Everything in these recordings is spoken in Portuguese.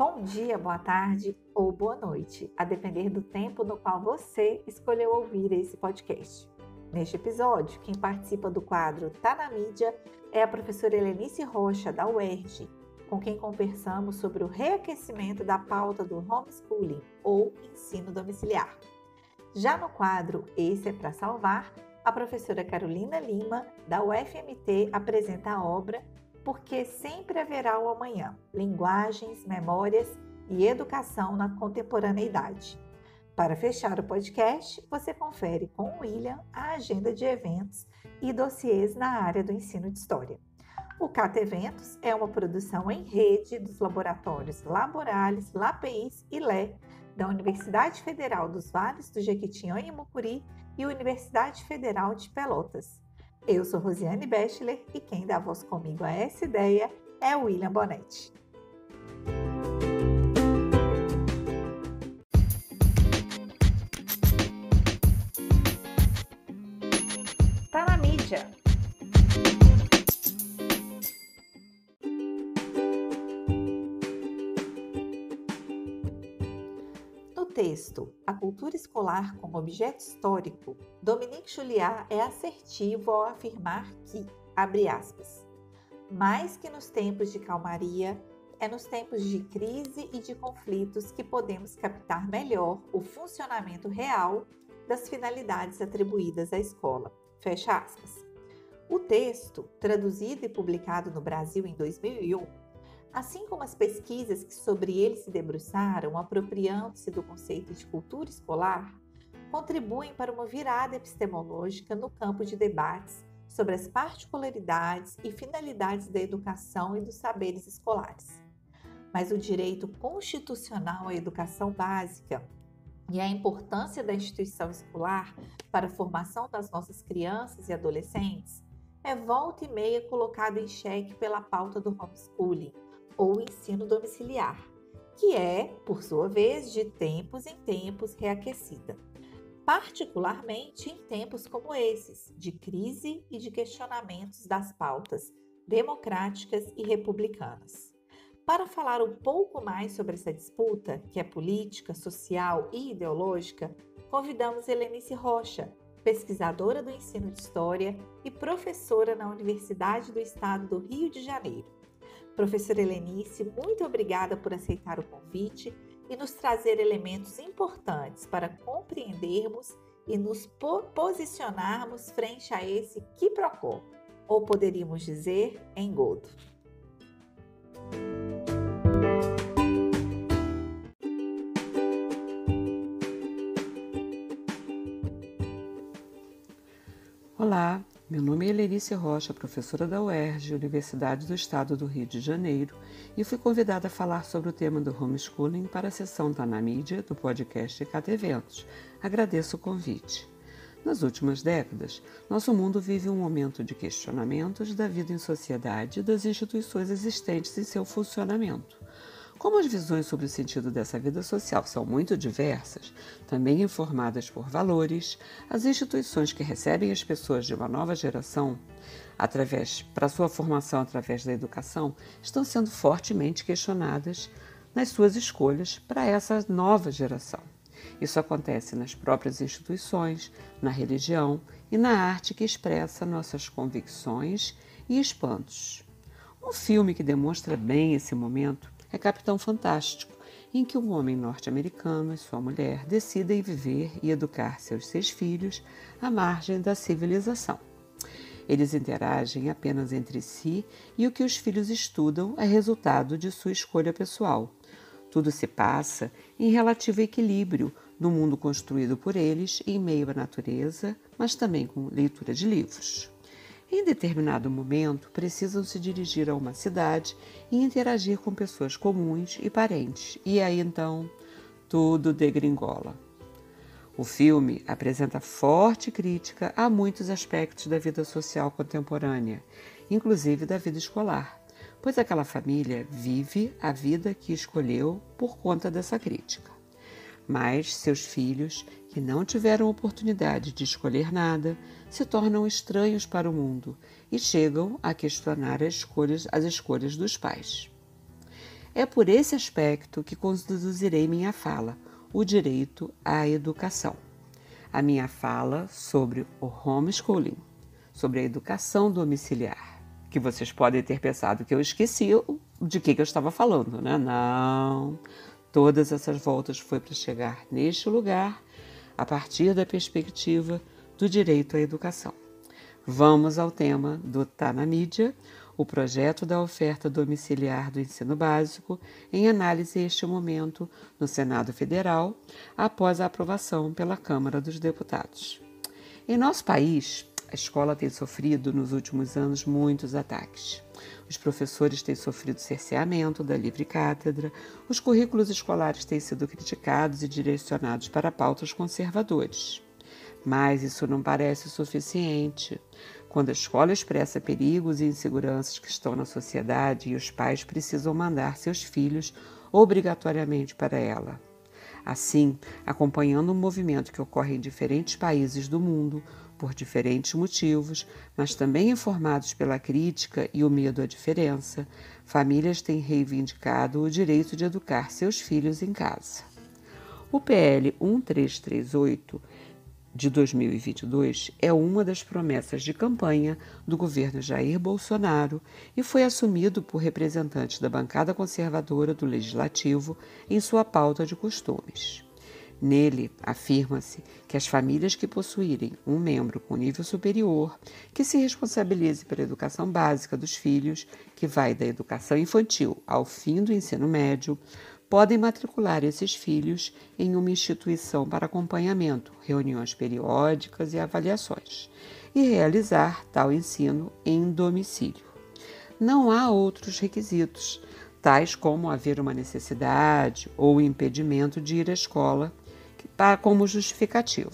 Bom dia, boa tarde ou boa noite, a depender do tempo no qual você escolheu ouvir esse podcast. Neste episódio, quem participa do quadro Tá na Mídia é a professora Helenice Rocha, da UERJ, com quem conversamos sobre o reaquecimento da pauta do homeschooling, ou ensino domiciliar. Já no quadro Esse é para Salvar, a professora Carolina Lima, da UFMT, apresenta a obra Porque Sempre Haverá o Amanhã, Linguagens, Memórias e Educação na Contemporaneidade. Para fechar o podcast, você confere com o William a agenda de eventos e dossiês na área do ensino de história. O CAT Eventos é uma produção em rede dos laboratórios Laborales, LAPEIS e LE, da Universidade Federal dos Vales do Jequitinhonha e Mucuri e Universidade Federal de Pelotas. Eu sou Rosiane Bechler e quem dá voz comigo a essa ideia é o William Bonetti. Tá na mídia. No texto A Cultura Escolar como Objeto Histórico, Dominique Julliard é assertivo ao afirmar que, abre aspas, mais que nos tempos de calmaria, é nos tempos de crise e de conflitos que podemos captar melhor o funcionamento real das finalidades atribuídas à escola. Fecha aspas. O texto, traduzido e publicado no Brasil em 2001, assim como as pesquisas que sobre ele se debruçaram, apropriando-se do conceito de cultura escolar, contribuem para uma virada epistemológica no campo de debates sobre as particularidades e finalidades da educação e dos saberes escolares. Mas o direito constitucional à educação básica e a importância da instituição escolar para a formação das nossas crianças e adolescentes é volta e meia colocado em xeque pela pauta do homeschooling, ou ensino domiciliar, que é, por sua vez, de tempos em tempos reaquecida, particularmente em tempos como esses, de crise e de questionamentos das pautas democráticas e republicanas. Para falar um pouco mais sobre essa disputa, que é política, social e ideológica, convidamos Helenice Rocha, pesquisadora do ensino de história e professora na Universidade do Estado do Rio de Janeiro. Professora Helenice, muito obrigada por aceitar o convite e nos trazer elementos importantes para compreendermos e nos posicionarmos frente a esse quiprocó, ou poderíamos dizer, engodo. Olá, meu nome é Helenice Rocha, professora da UERJ, Universidade do Estado do Rio de Janeiro, e fui convidada a falar sobre o tema do homeschooling para a sessão Tá na Mídia do podcast CAT Eventos. Agradeço o convite. Nas últimas décadas, nosso mundo vive um momento de questionamentos da vida em sociedade e das instituições existentes em seu funcionamento. Como as visões sobre o sentido dessa vida social são muito diversas, também informadas por valores, as instituições que recebem as pessoas de uma nova geração, para sua formação através da educação, estão sendo fortemente questionadas nas suas escolhas para essa nova geração. Isso acontece nas próprias instituições, na religião e na arte que expressa nossas convicções e espantos. Um filme que demonstra bem esse momento é Capitão Fantástico, em que um homem norte-americano e sua mulher decidem viver e educar seus 6 filhos à margem da civilização. Eles interagem apenas entre si e o que os filhos estudam é resultado de sua escolha pessoal. Tudo se passa em relativo equilíbrio no mundo construído por eles em meio à natureza, mas também com leitura de livros. Em determinado momento, precisam se dirigir a uma cidade e interagir com pessoas comuns e parentes, e aí então tudo degringola. O filme apresenta forte crítica a muitos aspectos da vida social contemporânea, inclusive da vida escolar, pois aquela família vive a vida que escolheu por conta dessa crítica. Mas seus filhos, que não tiveram oportunidade de escolher nada, se tornam estranhos para o mundo e chegam a questionar as escolhas dos pais. É por esse aspecto que conduzirei minha fala, o direito à educação. A minha fala sobre o homeschooling, sobre a educação domiciliar, que vocês podem ter pensado que eu esqueci de que eu estava falando, né? Não, todas essas voltas foi para chegar neste lugar a partir da perspectiva do direito à educação. Vamos ao tema do Tá na Mídia, o projeto da oferta domiciliar do ensino básico, em análise neste momento no Senado Federal, após a aprovação pela Câmara dos Deputados. Em nosso país, a escola tem sofrido nos últimos anos muitos ataques. Os professores têm sofrido cerceamento da livre cátedra, os currículos escolares têm sido criticados e direcionados para pautas conservadores. Mas isso não parece suficiente. Quando a escola expressa perigos e inseguranças que estão na sociedade e os pais precisam mandar seus filhos obrigatoriamente para ela. Assim, acompanhando um movimento que ocorre em diferentes países do mundo, por diferentes motivos, mas também informados pela crítica e o medo à diferença, famílias têm reivindicado o direito de educar seus filhos em casa. O PL 1338 de 2022 é uma das promessas de campanha do governo Jair Bolsonaro e foi assumido por representantes da bancada conservadora do Legislativo em sua pauta de costumes. Nele, afirma-se que as famílias que possuírem um membro com nível superior, que se responsabilize pela educação básica dos filhos, que vai da educação infantil ao fim do ensino médio, podem matricular esses filhos em uma instituição para acompanhamento, reuniões periódicas e avaliações, e realizar tal ensino em domicílio. Não há outros requisitos, tais como haver uma necessidade ou impedimento de ir à escola, como justificativa.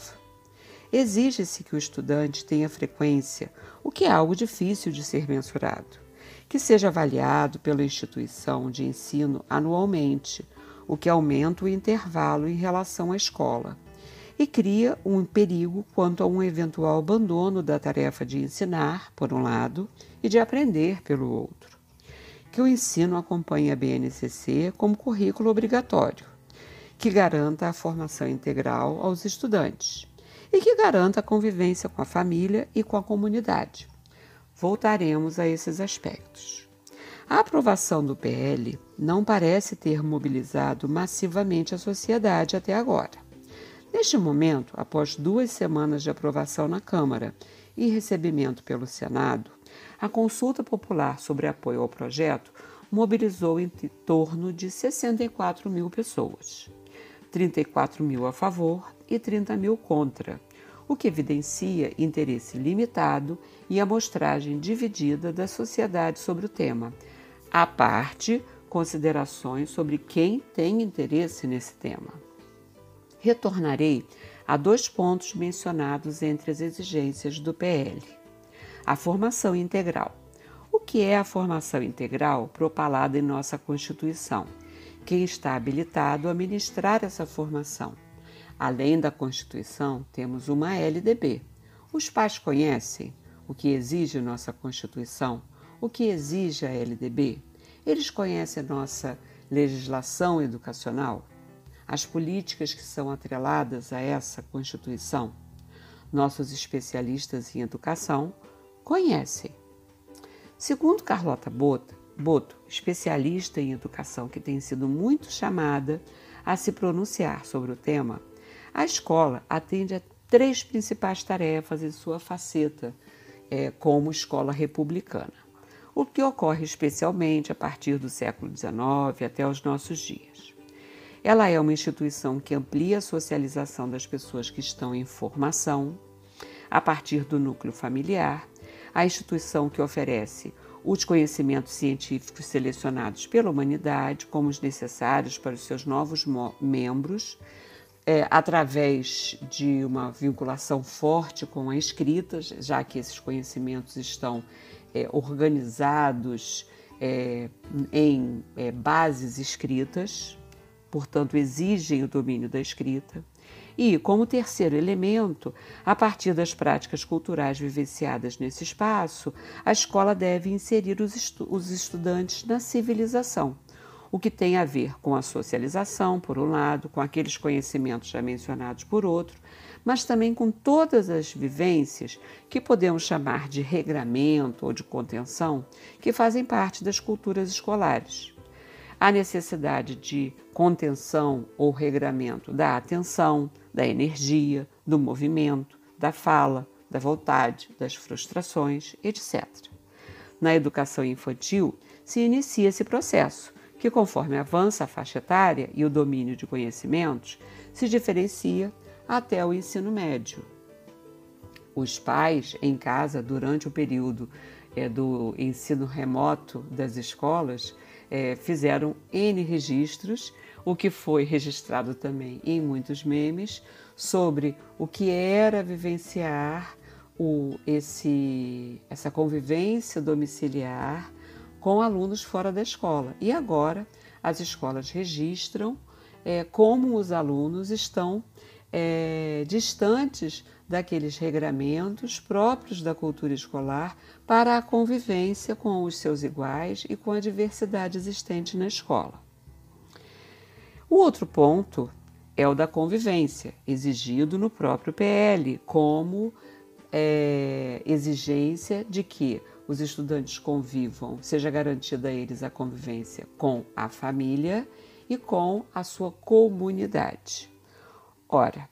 Exige-se que o estudante tenha frequência, o que é algo difícil de ser mensurado, que seja avaliado pela instituição de ensino anualmente, o que aumenta o intervalo em relação à escola, e cria um perigo quanto a um eventual abandono da tarefa de ensinar, por um lado, e de aprender, pelo outro. Que o ensino acompanhe a BNCC como currículo obrigatório, que garanta a formação integral aos estudantes e que garanta a convivência com a família e com a comunidade. Voltaremos a esses aspectos. A aprovação do PL não parece ter mobilizado massivamente a sociedade até agora. Neste momento, após 2 semanas de aprovação na Câmara e recebimento pelo Senado, a consulta popular sobre apoio ao projeto mobilizou em torno de 64 mil pessoas. 34 mil a favor e 30 mil contra, o que evidencia interesse limitado e amostragem dividida da sociedade sobre o tema, à parte considerações sobre quem tem interesse nesse tema. Retornarei a 2 pontos mencionados entre as exigências do PL. A formação integral. O que é a formação integral propalada em nossa Constituição? Quem está habilitado a ministrar essa formação? Além da Constituição, temos uma LDB. Os pais conhecem o que exige nossa Constituição? O que exige a LDB? Eles conhecem a nossa legislação educacional? As políticas que são atreladas a essa Constituição? Nossos especialistas em educação conhecem. Segundo Carlota Boto, especialista em educação que tem sido muito chamada a se pronunciar sobre o tema, a escola atende a 3 principais tarefas em sua faceta como escola republicana, o que ocorre especialmente a partir do século XIX até os nossos dias. Ela é uma instituição que amplia a socialização das pessoas que estão em formação, a partir do núcleo familiar, a instituição que oferece os conhecimentos científicos selecionados pela humanidade como os necessários para os seus novos membros, através de uma vinculação forte com a escrita, já que esses conhecimentos estão organizados em bases escritas, portanto, exigem o domínio da escrita. E, como terceiro elemento, a partir das práticas culturais vivenciadas nesse espaço, a escola deve inserir os estudantes na civilização, o que tem a ver com a socialização, por um lado, com aqueles conhecimentos já mencionados por outro, mas também com todas as vivências que podemos chamar de regramento ou de contenção, que fazem parte das culturas escolares. A necessidade de contenção ou regramento da atenção, da energia, do movimento, da fala, da vontade, das frustrações, etc. Na educação infantil, se inicia esse processo, que conforme avança a faixa etária e o domínio de conhecimentos, se diferencia até o ensino médio. Os pais, em casa, durante o período do ensino remoto das escolas, fizeram N registros, o que foi registrado também em muitos memes, sobre o que era vivenciar essa convivência domiciliar com alunos fora da escola. E agora as escolas registram como os alunos estão distantes daqueles regramentos próprios da cultura escolar para a convivência com os seus iguais e com a diversidade existente na escola. O outro ponto é o da convivência, exigido no próprio PL, como exigência de que os estudantes convivam, seja garantida a eles a convivência com a família e com a sua comunidade. Ora,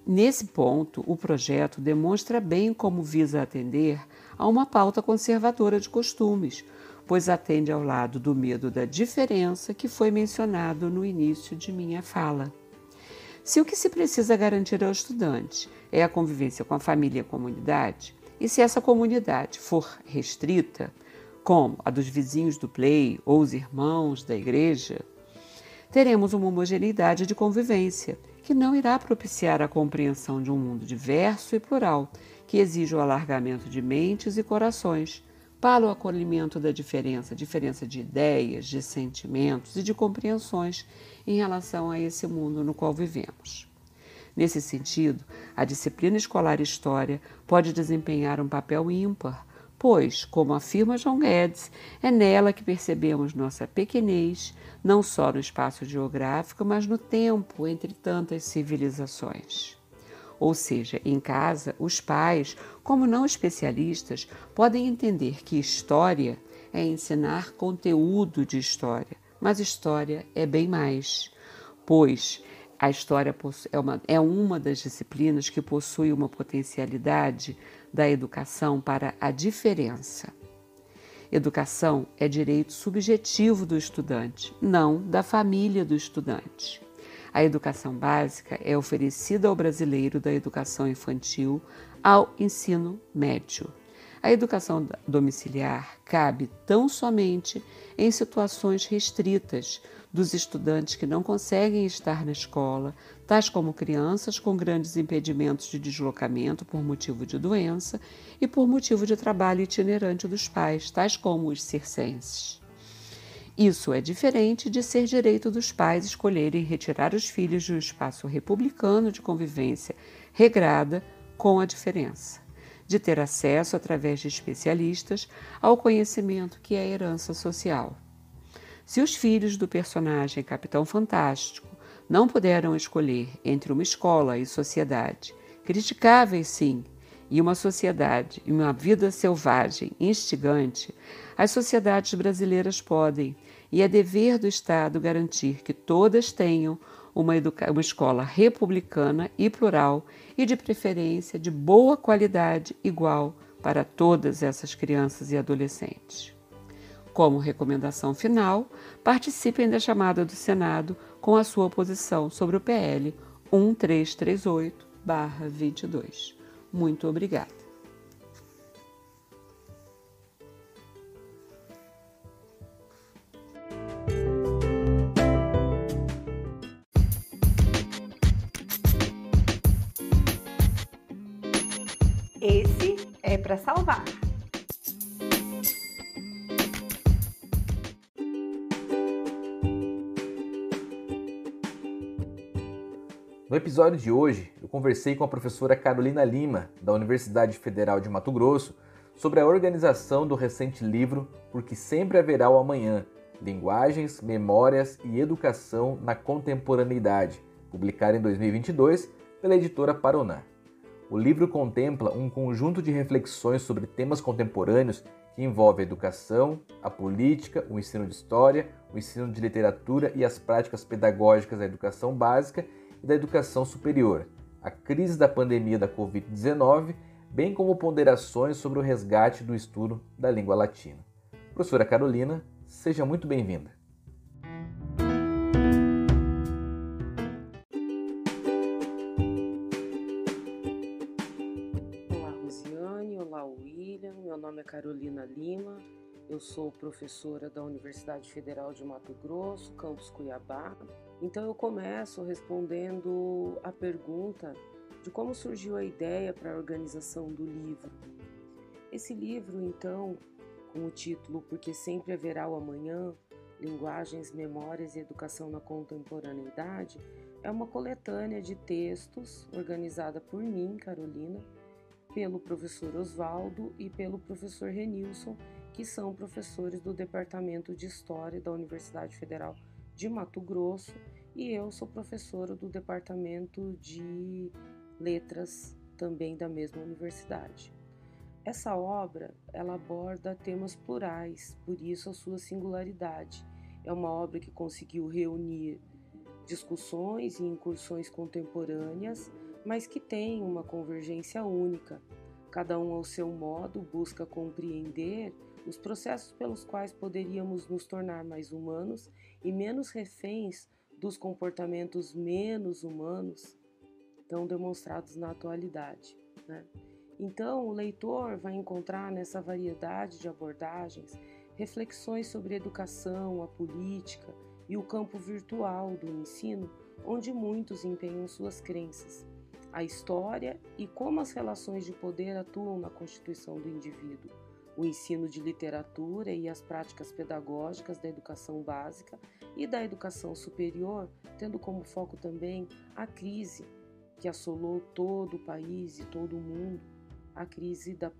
nesse ponto, o projeto demonstra bem como visa atender a uma pauta conservadora de costumes, pois atende ao lado do medo da diferença que foi mencionado no início de minha fala. Se o que se precisa garantir ao estudante é a convivência com a família e a comunidade, e se essa comunidade for restrita, como a dos vizinhos do play ou os irmãos da igreja, teremos uma homogeneidade de convivência que não irá propiciar a compreensão de um mundo diverso e plural, que exige o alargamento de mentes e corações para o acolhimento da diferença de ideias, de sentimentos e de compreensões em relação a esse mundo no qual vivemos. Nesse sentido, a disciplina escolar História pode desempenhar um papel ímpar, pois, como afirma João Guedes, é nela que percebemos nossa pequenez, não só no espaço geográfico, mas no tempo entre tantas civilizações. Ou seja, em casa, os pais, como não especialistas, podem entender que história é ensinar conteúdo de história, mas história é bem mais, pois a história é uma das disciplinas que possui uma potencialidade da educação para a diferença. Educação é direito subjetivo do estudante, não da família do estudante. A educação básica é oferecida ao brasileiro da educação infantil ao ensino médio. A educação domiciliar cabe tão somente em situações restritas dos estudantes que não conseguem estar na escola, tais como crianças com grandes impedimentos de deslocamento por motivo de doença e por motivo de trabalho itinerante dos pais, tais como os circenses. Isso é diferente de ser direito dos pais escolherem retirar os filhos de um espaço republicano de convivência regrada com a diferença, de ter acesso, através de especialistas, ao conhecimento que é a herança social. Se os filhos do personagem Capitão Fantástico não puderam escolher entre uma escola e sociedade, criticáveis sim, e uma sociedade e uma vida selvagem, instigante, as sociedades brasileiras podem, e é dever do Estado garantir que todas tenham uma escola republicana e plural e, de preferência, de boa qualidade igual para todas essas crianças e adolescentes. Como recomendação final, participem da chamada do Senado com a sua posição sobre o PL 1338/22. Muito obrigada. Esse é para salvar. No episódio de hoje, eu conversei com a professora Carolina Lima, da Universidade Federal de Mato Grosso, sobre a organização do recente livro Porque Sempre Haverá o Amanhã, Linguagens, Memórias e Educação na Contemporaneidade, publicado em 2022 pela editora Paraná. O livro contempla um conjunto de reflexões sobre temas contemporâneos que envolvem a educação, a política, o ensino de história, o ensino de literatura e as práticas pedagógicas da educação básica e da educação superior, a crise da pandemia da Covid-19, bem como ponderações sobre o resgate do estudo da língua latina. Professora Carolina, seja muito bem-vinda. Olá, Rosiane. Olá, William. Meu nome é Carolina Lima. Eu sou professora da Universidade Federal de Mato Grosso, campus Cuiabá. Então eu começo respondendo a pergunta de como surgiu a ideia para a organização do livro. Esse livro, então, com o título Porque Sempre Haverá o Amanhã, Linguagens, Memórias e Educação na Contemporaneidade, é uma coletânea de textos organizada por mim, Carolina, pelo professor Oswaldo e pelo professor Renilson, que são professores do Departamento de História da Universidade Federal de Mato Grosso, e eu sou professora do Departamento de Letras, também da mesma universidade. Essa obra, ela aborda temas plurais, por isso a sua singularidade. É uma obra que conseguiu reunir discussões e incursões contemporâneas, mas que tem uma convergência única. Cada um ao seu modo busca compreender os processos pelos quais poderíamos nos tornar mais humanos e menos reféns dos comportamentos menos humanos tão demonstrados na atualidade, né? Então, o leitor vai encontrar nessa variedade de abordagens reflexões sobre a educação, a política e o campo virtual do ensino, onde muitos empenham suas crenças, a história e como as relações de poder atuam na constituição do indivíduo, o ensino de literatura e as práticas pedagógicas da educação básica e da educação superior, tendo como foco também a crise que assolou todo o país e todo o mundo, a crise da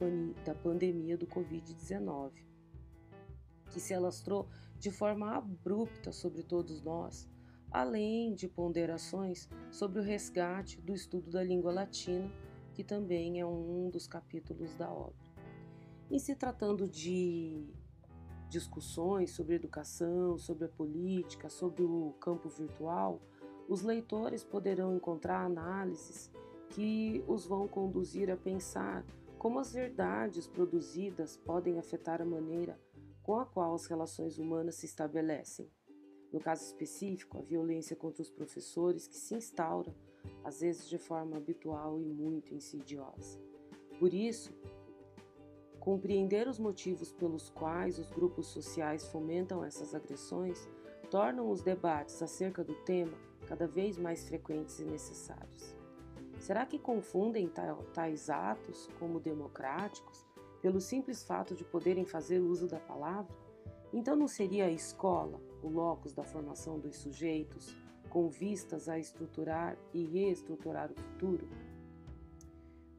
pandemia do Covid-19, que se alastrou de forma abrupta sobre todos nós, além de ponderações sobre o resgate do estudo da língua latina, que também é um dos capítulos da obra. Em se tratando de discussões sobre educação, sobre a política, sobre o campo virtual, os leitores poderão encontrar análises que os vão conduzir a pensar como as verdades produzidas podem afetar a maneira com a qual as relações humanas se estabelecem. No caso específico, a violência contra os professores que se instaura, às vezes de forma habitual e muito insidiosa. Por isso, compreender os motivos pelos quais os grupos sociais fomentam essas agressões tornam os debates acerca do tema cada vez mais frequentes e necessários. Será que confundem tais atos como democráticos pelo simples fato de poderem fazer uso da palavra? Então não seria a escola o locus da formação dos sujeitos com vistas a estruturar e reestruturar o futuro?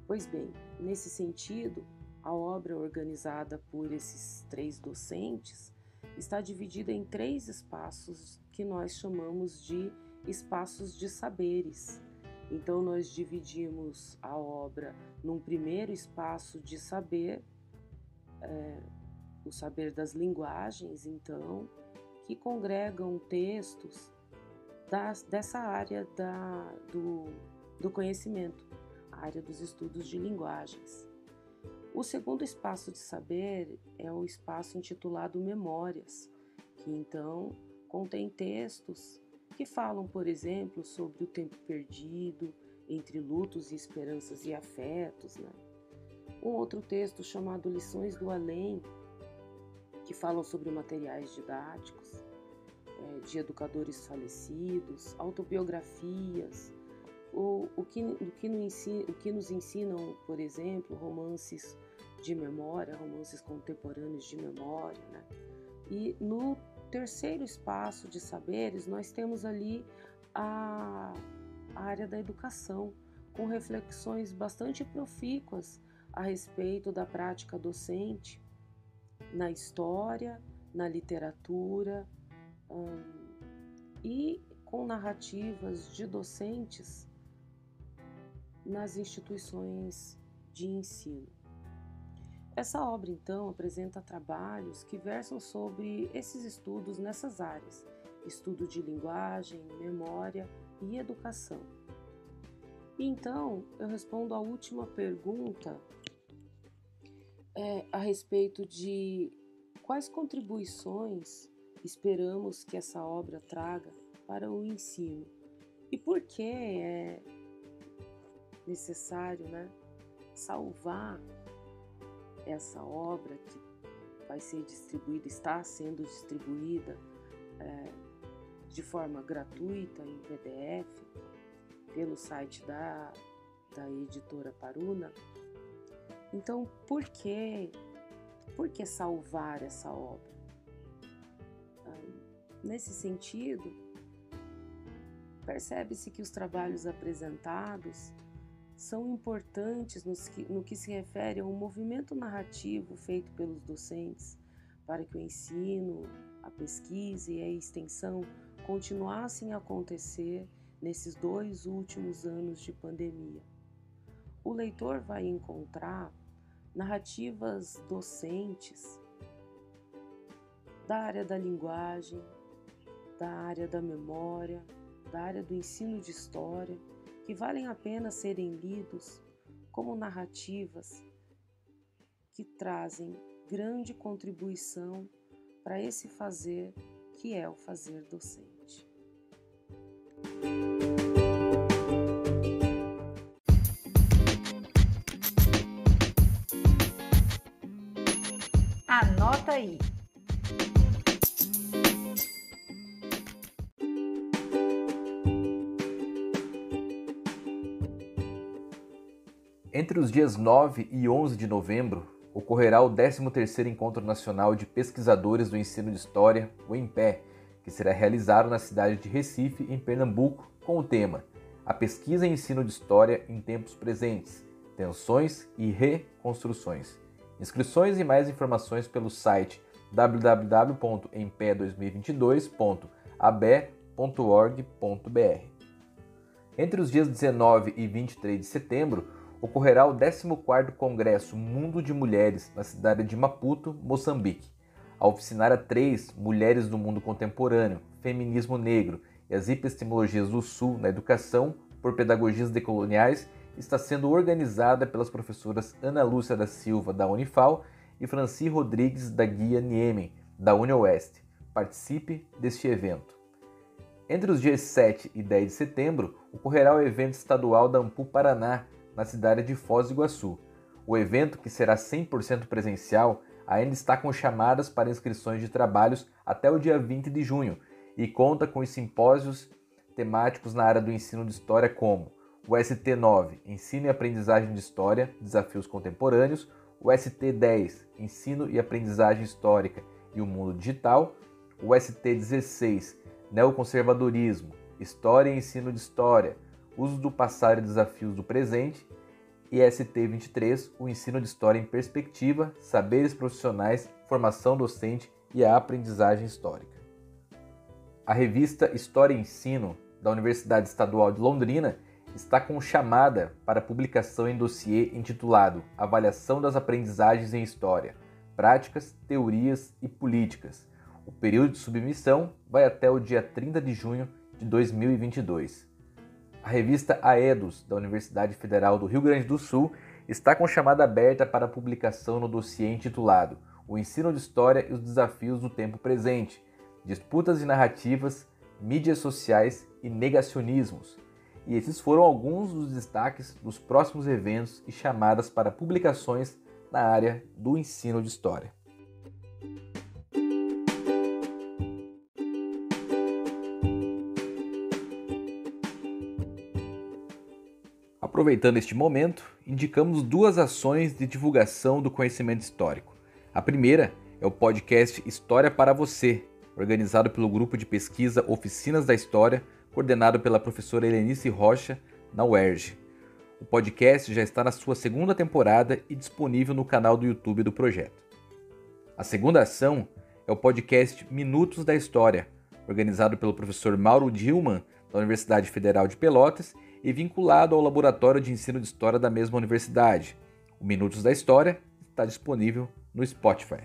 Pois bem, nesse sentido, a obra organizada por esses 3 docentes está dividida em 3 espaços que nós chamamos de espaços de saberes. Então nós dividimos a obra num primeiro espaço de saber, o saber das linguagens, então, que congregam textos dessa área do conhecimento, a área dos estudos de linguagens. O segundo espaço de saber é o espaço intitulado Memórias, que então contém textos que falam, por exemplo, sobre o tempo perdido, entre lutos e esperanças e afetos, né? Um outro texto chamado Lições do Além, que falam sobre materiais didáticos, de educadores falecidos, autobiografias, o que nos ensinam, por exemplo, romances de memória, romances contemporâneos de memória, né? E no terceiro espaço de saberes, nós temos ali a área da educação, com reflexões bastante profícuas a respeito da prática docente na história, na literatura e com narrativas de docentes nas instituições de ensino. Essa obra, então, apresenta trabalhos que versam sobre esses estudos nessas áreas: estudo de linguagem, memória e educação. E então, eu respondo à última pergunta a respeito de quais contribuições esperamos que essa obra traga para o ensino e por que é necessário, salvar essa obra que vai ser distribuída, está sendo distribuída de forma gratuita em PDF pelo site da editora Paruna. Então, por que salvar essa obra? Nesse sentido, percebe-se que os trabalhos apresentados são importantes no que se refere ao movimento narrativo feito pelos docentes para que o ensino, a pesquisa e a extensão continuassem a acontecer nesses 2 últimos anos de pandemia. O leitor vai encontrar narrativas docentes da área da linguagem, da área da memória, da área do ensino de história, que valem a pena serem lidos como narrativas que trazem grande contribuição para esse fazer que é o fazer docente. Anota aí! Entre os dias 9 e 11 de novembro, ocorrerá o 13º Encontro Nacional de Pesquisadores do Ensino de História, o ENPE, que será realizado na cidade de Recife, em Pernambuco, com o tema A Pesquisa e Ensino de História em Tempos Presentes, Tensões e Reconstruções. Inscrições e mais informações pelo site www.empe2022.abe.org.br. Entre os dias 19 e 23 de setembro, ocorrerá o 14º Congresso Mundo de Mulheres na cidade de Maputo, Moçambique. A oficinária 3, Mulheres do Mundo Contemporâneo, Feminismo Negro e as Epistemologias do Sul na Educação por Pedagogias Decoloniais, está sendo organizada pelas professoras Ana Lúcia da Silva, da Unifal, e Franci Rodrigues da Guia Niemen, da UniOeste. Participe deste evento. Entre os dias 7 e 10 de setembro, ocorrerá o evento estadual da Ampu Paraná, na cidade de Foz do Iguaçu. O evento, que será 100% presencial, ainda está com chamadas para inscrições de trabalhos até o dia 20 de junho e conta com os simpósios temáticos na área do ensino de história como o ST9, Ensino e Aprendizagem de História, Desafios Contemporâneos, o ST10, Ensino e Aprendizagem Histórica e o Mundo Digital, o ST16, Neoconservadorismo, História e Ensino de História, Uso do Passado e Desafios do Presente, e ST23, o Ensino de História em Perspectiva, Saberes Profissionais, Formação Docente e a Aprendizagem Histórica. A revista História e Ensino, da Universidade Estadual de Londrina, está com chamada para publicação em dossiê intitulado Avaliação das Aprendizagens em História, Práticas, Teorias e Políticas. O período de submissão vai até o dia 30 de junho de 2022. A revista Aedos, da Universidade Federal do Rio Grande do Sul, está com chamada aberta para publicação no dossiê intitulado O Ensino de História e os Desafios do Tempo Presente, Disputas e Narrativas, Mídias Sociais e Negacionismos. E esses foram alguns dos destaques dos próximos eventos e chamadas para publicações na área do ensino de história. Aproveitando este momento, indicamos 2 ações de divulgação do conhecimento histórico. A primeira é o podcast História para Você, organizado pelo grupo de pesquisa Oficinas da História, coordenado pela professora Helenice Rocha, na UERJ. O podcast já está na sua 2ª temporada e disponível no canal do YouTube do projeto. A segunda ação é o podcast Minutos da História, organizado pelo professor Mauro Dillmann, da Universidade Federal de Pelotas, e vinculado ao Laboratório de Ensino de História da mesma universidade. O Minutos da História está disponível no Spotify.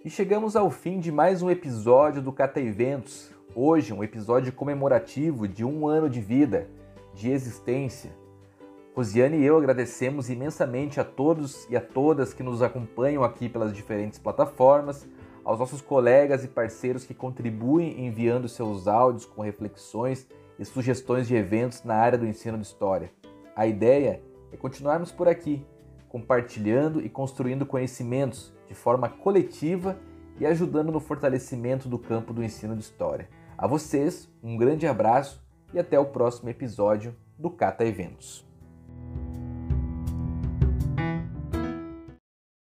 E chegamos ao fim de mais um episódio do Cata Eventos. Hoje, um episódio comemorativo de 1 ano de vida, de existência. Rosiane e eu agradecemos imensamente a todos e a todas que nos acompanham aqui pelas diferentes plataformas, aos nossos colegas e parceiros que contribuem enviando seus áudios com reflexões e sugestões de eventos na área do ensino de história. A ideia é continuarmos por aqui, compartilhando e construindo conhecimentos de forma coletiva e ajudando no fortalecimento do campo do ensino de história. A vocês, um grande abraço e até o próximo episódio do Cata Eventos.